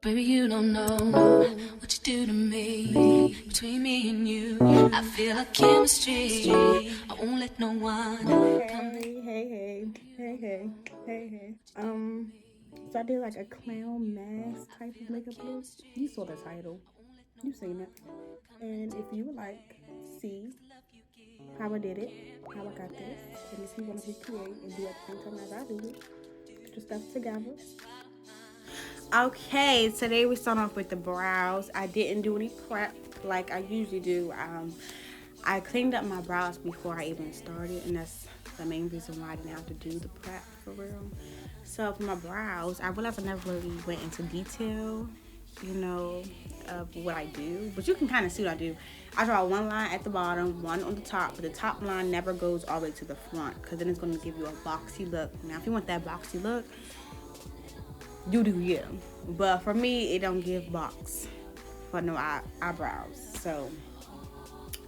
Baby, you don't know what you do to me. Between me and you, I feel like chemistry. I won't let no one come. Hey. So I did like a clown mask type of makeup look. You saw the title. You seen it. And if you would like see how I did it, how I got this, and if you want to recreate and do it at the same time as I do it, put your stuff together. Okay, today we start off with the brows. I didn't do any prep like I usually do. I cleaned up my brows before I even started, and that's the main reason why I didn't have to do the prep for real. So for my brows, I realized I never really went into detail, you know, of what I do. But you can kind of see what I do. I draw one line at the bottom, one on the top, but the top line never goes all the way to the front because then it's going to give you a boxy look. Now, if you want that boxy look, you do you. But for me, it don't give box for no eyebrows. So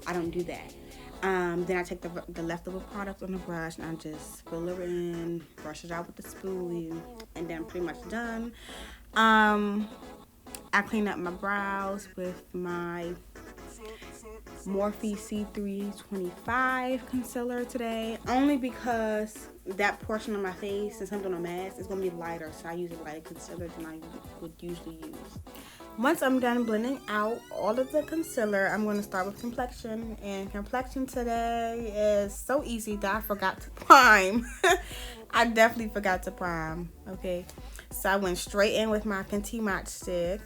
I don't do that. Then I take the leftover product on the brush and I just fill it in, brush it out with the spoolie, and then I'm pretty much done. I clean up my brows with my Morphe C325 concealer today, only because that portion of my face, since I'm doing a mask, is going to be lighter, so I use a lighter concealer than I would usually use. Once I'm done blending out all of the concealer, I'm going to start with complexion. And complexion today is so easy that I forgot to prime. I definitely forgot to prime. Okay, so I went straight in with my Fenty Match Stick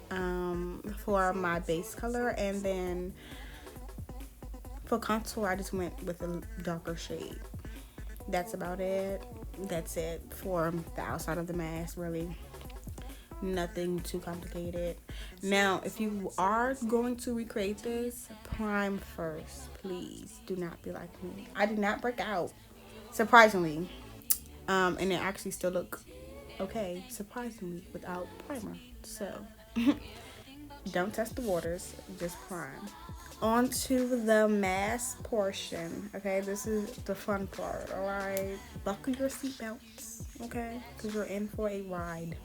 for my base color, and then for contour, I just went with a darker shade. That's about it. That's it for the outside of the mask, really. Nothing too complicated. Now, if you are going to recreate this, prime first. Please do not be like me. I did not break out, surprisingly. And it actually still look okay, surprisingly, without primer. So, don't test the waters, just prime. On to the mask portion. Okay, this is the fun part. All right, buckle your seatbelts. Okay, because you're in for a ride.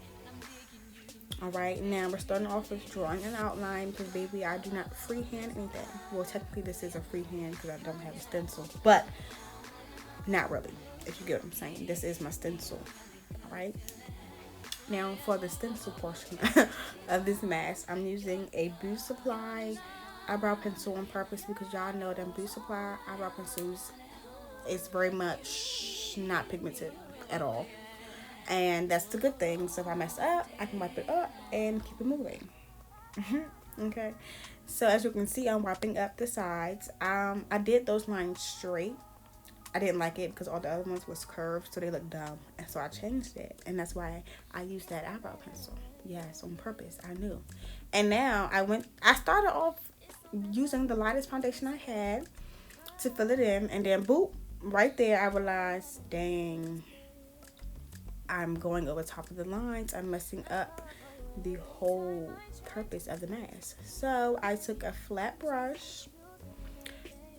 All right, now we're starting off with drawing an outline because, baby, I do not freehand anything. Well, technically, this is a freehand because I don't have a stencil, but not really, if you get what I'm saying. This is my stencil. All right. Now, for the stencil portion of this mask, I'm using a Beauty Supply eyebrow pencil on purpose because y'all know them Beauty Supply eyebrow pencils is very much not pigmented at all. And that's the good thing. So if I mess up, I can wipe it up and keep it moving. Okay. So as you can see, I'm wiping up the sides. I did those lines straight. I didn't like it because all the other ones was curved, so they look dumb. And so I changed it. And that's why I used that eyebrow pencil. Yes, on purpose. I knew. And now I started off using the lightest foundation I had to fill it in. And then, boop, right there, I realized, dang, I'm going over top of the lines. I'm messing up the whole purpose of the mask. So I took a flat brush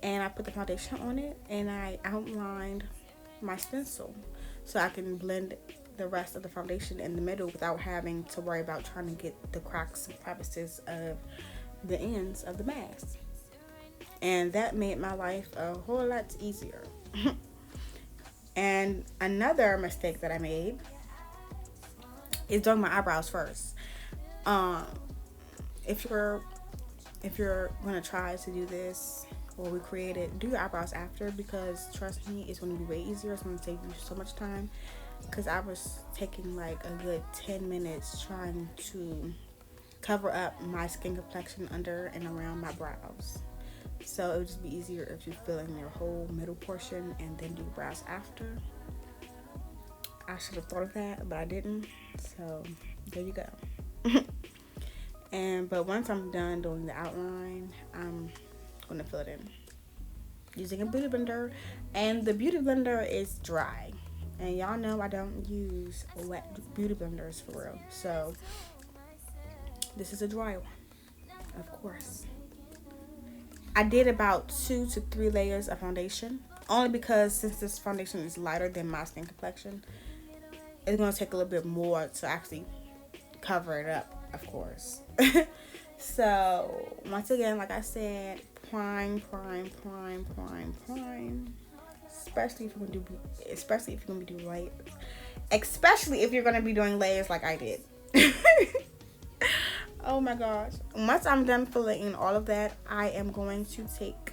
and I put the foundation on it and I outlined my stencil so I can blend the rest of the foundation in the middle without having to worry about trying to get the cracks and crevices of the ends of the mask. And that made my life a whole lot easier. And another mistake that I made is doing my eyebrows first. Um, if you're gonna try to do this or recreate it, do your eyebrows after because trust me, it's gonna be way easier. It's gonna save you so much time. Because I was taking like a good 10 minutes trying to cover up my skin complexion under and around my brows. So it would just be easier if you fill in your whole middle portion and then do brows after. I should have thought of that, but I didn't. So there you go. But once I'm done doing the outline, I'm gonna fill it in using a beauty blender, and the beauty blender is dry. And y'all know I don't use wet beauty blenders for real. So this is a dry one, of course. I did about 2 to 3 layers of foundation, only because since this foundation is lighter than my skin complexion, it's going to take a little bit more to actually cover it up of course. So once again, like I said, prime. Especially if you're gonna be doing layers. Especially if you're gonna be doing layers like I did. Oh my gosh. Once I'm done filling all of that, I am going to take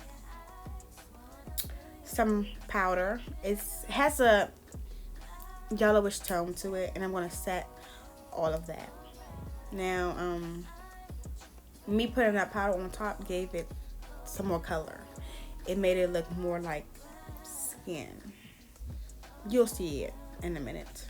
some powder. It has a yellowish tone to it, and I'm going to set all of that. Now, me putting that powder on top gave it some more color. It made it look more like skin. You'll see it in a minute.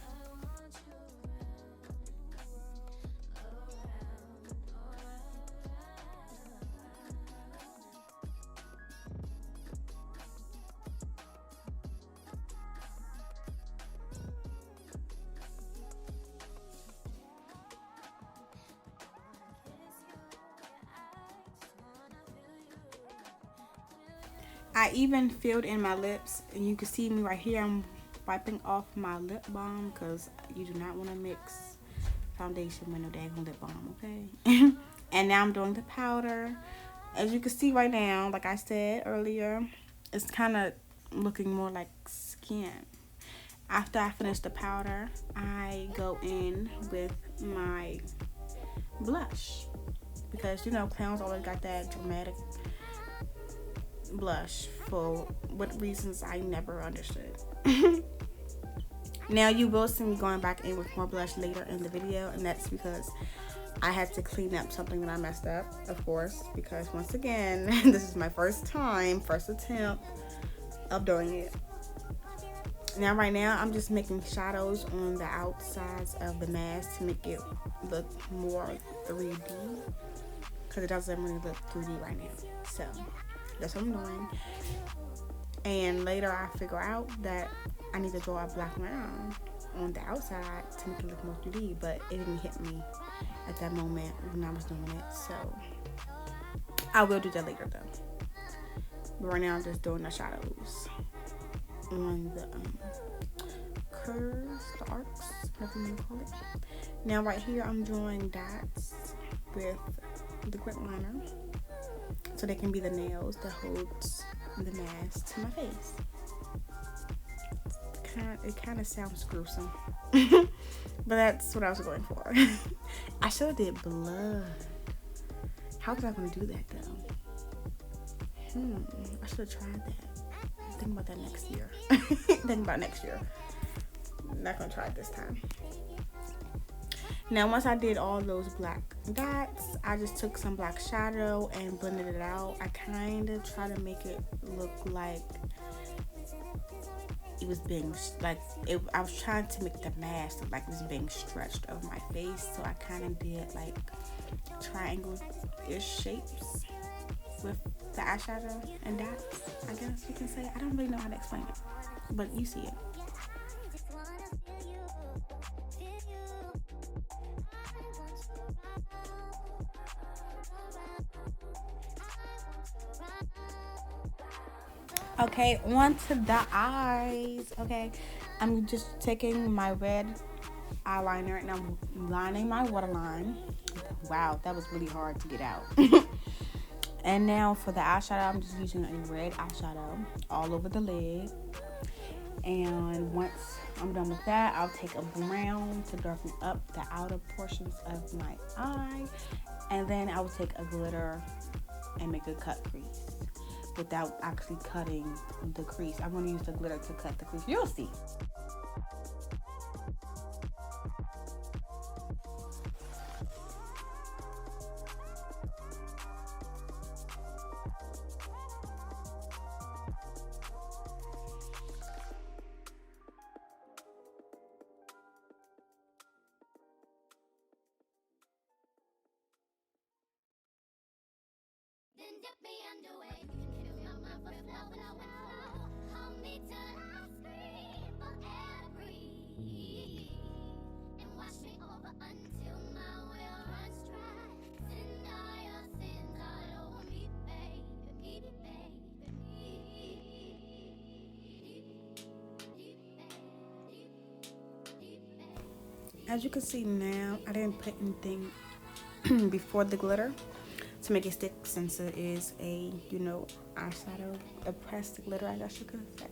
I even filled in my lips, and you can see me right here. I'm wiping off my lip balm because you do not want to mix foundation with no daggone lip balm, okay? And now I'm doing the powder. As you can see right now, like I said earlier, it's kind of looking more like skin. After I finish the powder, I go in with my blush because, you know, clowns always got that dramatic blush for what reasons I never understood. Now you will see me going back in with more blush later in the video, and that's because I had to clean up something that I messed up, of course, because once again, this is my first attempt of doing it. Now right now I'm just making shadows on the outsides of the mask to make it look more 3D, because it doesn't really look 3D right now. So that's what I'm doing. And later I figure out that I need to draw a black round on the outside to make it look more 3D, but it didn't hit me at that moment when I was doing it. So I will do that later though. But right now I'm just doing the shadows on the curves, the arcs, whatever you call it. Now right here I'm drawing dots with the grit liner, so they can be the nails that holds the mask to my face. It kind of sounds gruesome, but that's what I was going for. I should have did blood. How was I going to do that though? I should have tried that. Think about that next year. Think about next year. I'm not going to try it this time. Now once I did all those black dots, I just took some black shadow and blended it out. I kind of try to make it look like it was being I was trying to make the mask look like it was being stretched over my face, so I kind of did like triangle-ish shapes with the eyeshadow and dots, I guess you can say. I don't really know how to explain it, but you see it. Okay, on to the eyes. Okay, I'm just taking my red eyeliner and I'm lining my waterline. Wow, that was really hard to get out. And now for the eyeshadow, I'm just using a red eyeshadow all over the lid. And once I'm done with that, I'll take a brown to darken up the outer portions of my eye. And then I will take a glitter and make a cut crease without actually cutting the crease. I'm going to use the glitter to cut the crease. You'll see. As you can see now, I didn't put anything before the glitter to make it stick, since it is a, you know, eyeshadow, a pressed glitter, I guess you could say.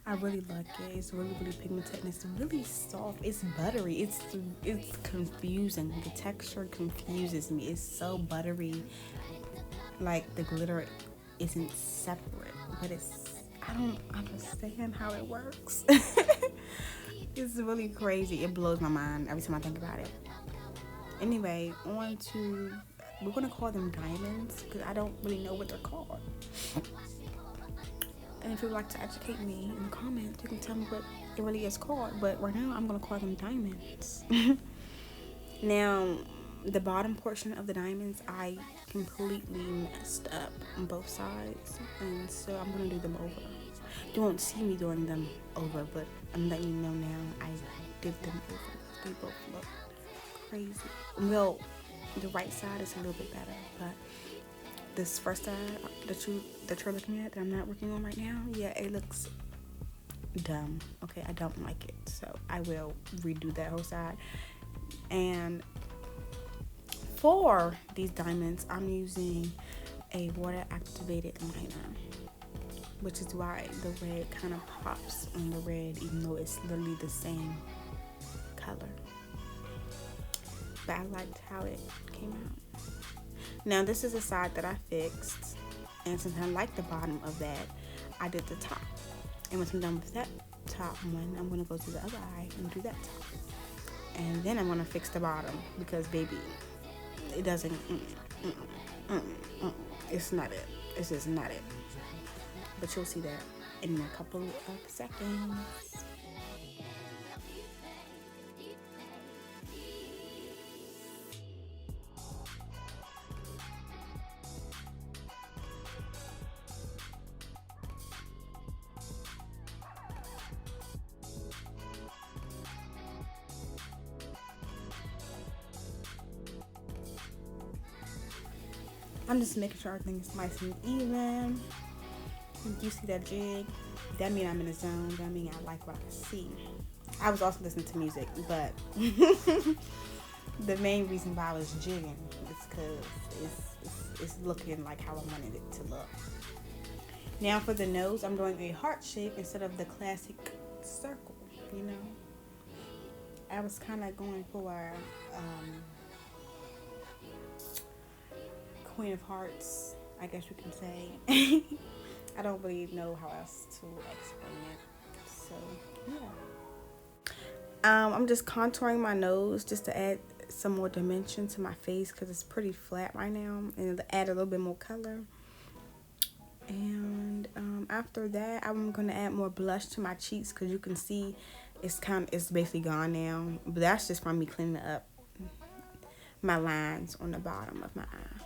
I really like it. It's really, really pigmented and it's really soft. It's buttery. It's confusing. The texture confuses me. It's so buttery. Like the glitter isn't separate, but I don't understand how it works. It's really crazy. It blows my mind every time I think about it. Anyway, we're gonna call them diamonds because I don't really know what they're called. And if you would like to educate me in the comments, you can tell me what it really is called. But right now, I'm going to call them diamonds. Now, the bottom portion of the diamonds, I completely messed up on both sides. And so I'm going to do them over. You won't see me doing them over, but I'm letting you know now I did them over. They both look crazy. Well, the right side is a little bit better, but this first side that you're looking at that I'm not working on right now, yeah, it looks dumb. Okay, I don't like it, so I will redo that whole side. And for these diamonds, I'm using a water activated liner, which is why the red kind of pops on the red, even though it's literally the same color. But I liked how it came out. Now this is the side that I fixed, and since I like the bottom of that, I did the top. And once I'm done with that top one, I'm gonna go to the other eye and do that top. And then I'm gonna fix the bottom because baby, it doesn't, it's not it. It's just not it. But you'll see that in a couple of seconds. I'm just making sure everything is nice and even. You see that jig? That means I'm in the zone. That means I like what I see. I was also listening to music, but the main reason why I was jigging is because it's looking like how I wanted it to look. Now for the nose, I'm doing a heart shape instead of the classic circle, you know. I was kind of going for Queen of Hearts, I guess you can say. I don't really know how else to explain it. So, yeah. I'm just contouring my nose just to add some more dimension to my face because it's pretty flat right now, and to add a little bit more color. And after that, I'm going to add more blush to my cheeks because you can see it's basically gone now. But that's just from me cleaning up my lines on the bottom of my eye.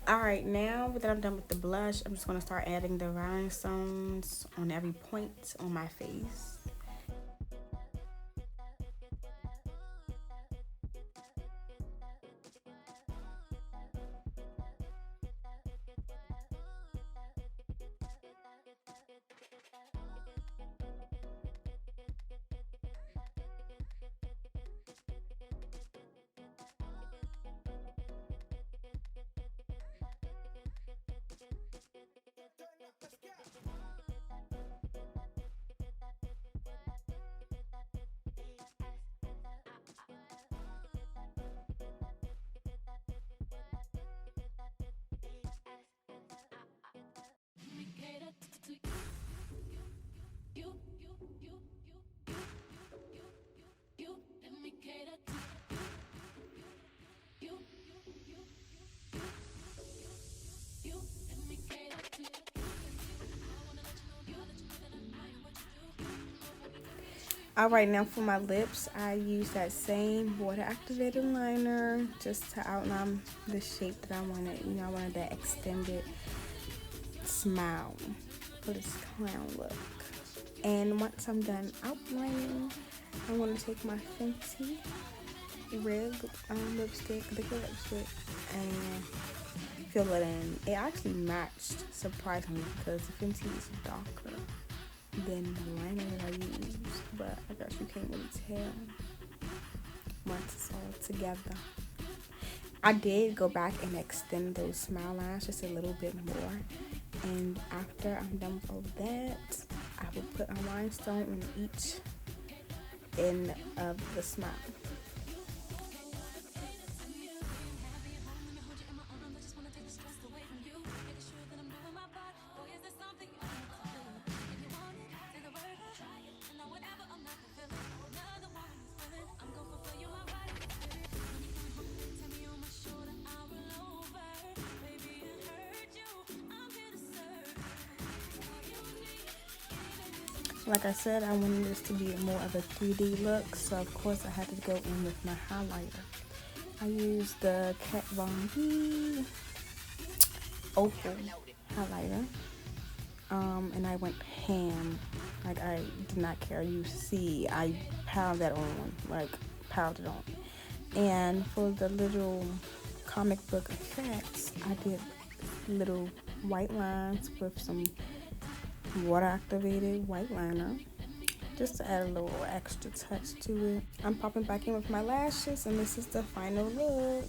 Alright, now that I'm done with the blush, I'm just going to start adding the rhinestones on every point on my face. Alright, now for my lips, I use that same water activated liner just to outline the shape that I wanted. You know, I wanted that extended smile for this clown look. And once I'm done outlining, I'm going to take my Fenty red lipstick, liquid lipstick, and fill it in. It actually matched surprisingly because the Fenty is darker than the liner that I used, but I guess you can't really tell once it's all together. I did go back and extend those smile lines just a little bit more, and after I'm done with all that, I will put a rhinestone in each end of the smile. Like I said, I wanted this to be more of a 3D look, so of course I had to go in with my highlighter. I used the Kat Von D Opal highlighter, and I went ham. Like, I did not care. You see, I piled that on, like, piled it on. And for the little comic book effects, I did little white lines with some water activated white liner just to add a little extra touch to it. I'm popping back in with my lashes, and this is the final look.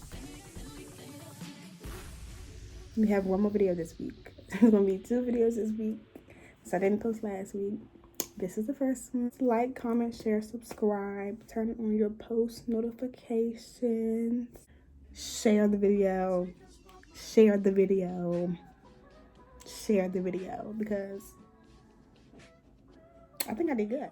We have one more video this week. There's gonna be 2 videos this week, so I didn't post last week. This is the first one. Like, comment, share, subscribe, turn on your post notifications, share the video, share the video, share the video, because I think I did good.